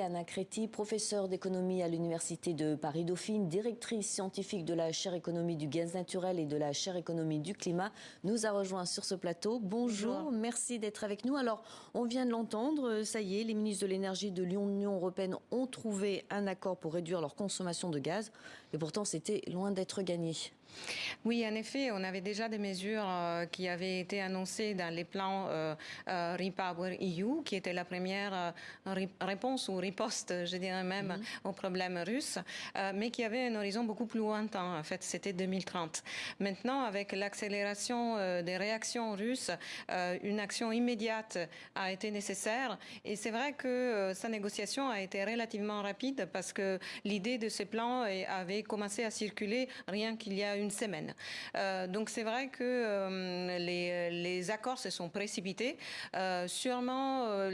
Anna Créti, professeure d'économie à l'Université de Paris-Dauphine, directrice scientifique de la chaire économie du gaz naturel et de la chaire économie du climat, nous a rejoint sur ce plateau. Bonjour, merci d'être avec nous. Alors, on vient de l'entendre, ça y est, les ministres de l'énergie de l'Union européenne ont trouvé un accord pour réduire leur consommation de gaz. Et pourtant, c'était loin d'être gagné. Oui, en effet, on avait déjà des mesures qui avaient été annoncées dans les plans Repower EU, qui était la première réponse ou riposte, je dirais même, au problème russe, mais qui avait un horizon beaucoup plus lointain. En fait, c'était 2030. Maintenant, avec l'accélération des réactions russes, une action immédiate a été nécessaire. Et c'est vrai que sa négociation a été relativement rapide parce que l'idée de ces plans avait commencé à circuler rien qu'il y a une semaine. Donc c'est vrai que les accords se sont précipités. Sûrement,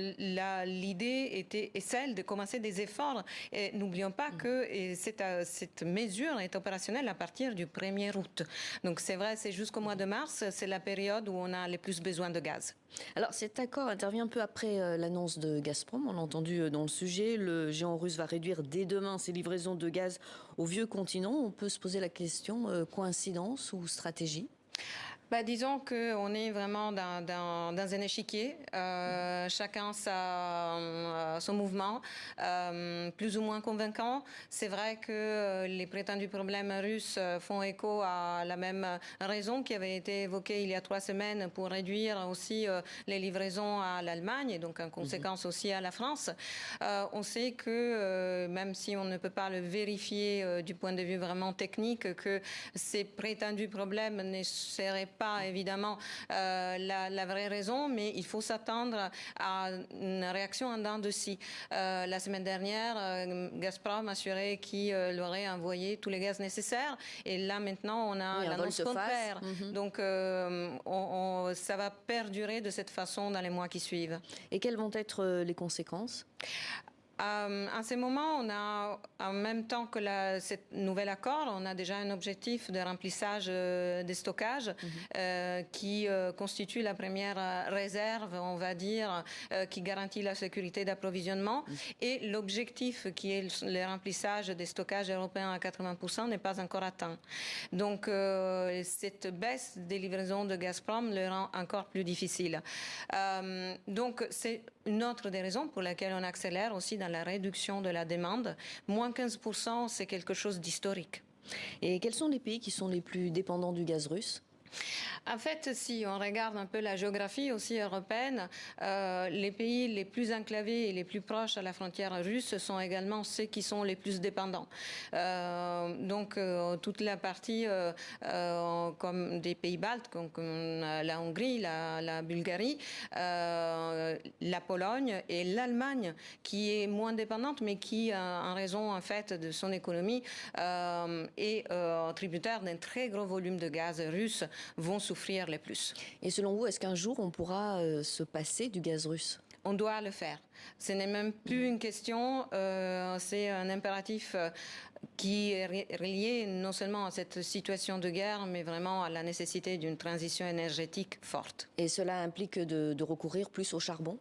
l'idée était celle de commencer des efforts. Et n'oublions pas que cette mesure est opérationnelle à partir du 1er août. Donc c'est vrai, c'est jusqu'au mois de mars, c'est la période où on a le plus besoin de gaz. Alors cet accord intervient un peu après l'annonce de Gazprom. On l'a entendu dans le sujet. Le géant russe va réduire dès demain ses livraisons de gaz au vieux continent. On peut se poser la question, coïncidence ou stratégie ? Disons qu'on est vraiment dans un échiquier, chacun son mouvement, plus ou moins convaincant. C'est vrai que les prétendus problèmes russes font écho à la même raison qui avait été évoquée il y a 3 semaines pour réduire aussi les livraisons à l'Allemagne et donc en conséquence aussi à la France. On sait que même si on ne peut pas le vérifier du point de vue vraiment technique, que ces prétendus problèmes ne seraient pas évidemment la vraie raison, mais il faut s'attendre à une réaction en dents de scie. La semaine dernière, Gazprom assurait qu'il leur aurait envoyé tous les gaz nécessaires, et là maintenant on a l'annonce contraire. Donc ça va perdurer de cette façon dans les mois qui suivent. Et quelles vont être les conséquences ? En ce moment, on a, en même temps que ce nouvel accord, on a déjà un objectif de remplissage des stockages qui constitue la première réserve, on va dire, qui garantit la sécurité d'approvisionnement. Et l'objectif qui est le remplissage des stockages européens à 80% n'est pas encore atteint. Donc, cette baisse des livraisons de Gazprom le rend encore plus difficile. Donc, c'est une autre des raisons pour lesquelles on accélère aussi dans la réduction de la demande. Moins 15%, c'est quelque chose d'historique. Et quels sont les pays qui sont les plus dépendants du gaz russe ? En fait, si on regarde un peu la géographie aussi européenne, les pays les plus enclavés et les plus proches à la frontière russe sont également ceux qui sont les plus dépendants. Donc, toute la partie comme des pays baltes, comme la Hongrie, la Bulgarie, la Pologne et l'Allemagne, qui est moins dépendante, mais qui, en raison en fait de son économie, est tributaire d'un très gros volume de gaz russe, vont souffrir le plus. Et selon vous, est-ce qu'un jour on pourra se passer du gaz russe ? On doit le faire. Ce n'est même plus une question, c'est un impératif qui est relié non seulement à cette situation de guerre, mais vraiment à la nécessité d'une transition énergétique forte. Et cela implique de recourir plus au charbon ?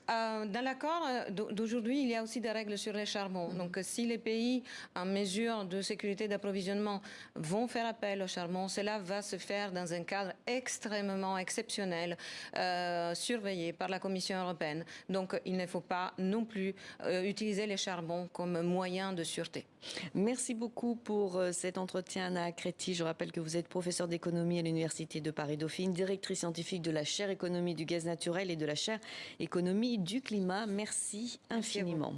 Dans l'accord d'aujourd'hui, il y a aussi des règles sur les charbons. Donc, si les pays en mesure de sécurité d'approvisionnement vont faire appel au charbon, cela va se faire dans un cadre extrêmement exceptionnel, surveillé par la Commission européenne. Donc, il ne faut pas non plus utiliser les charbons comme moyen de sûreté. Merci beaucoup pour cet entretien, Anna Créti. Je rappelle que vous êtes professeure d'économie à l'Université de Paris-Dauphine, directrice scientifique de la chaire économie du gaz naturel et de la chaire économie du climat. Merci infiniment.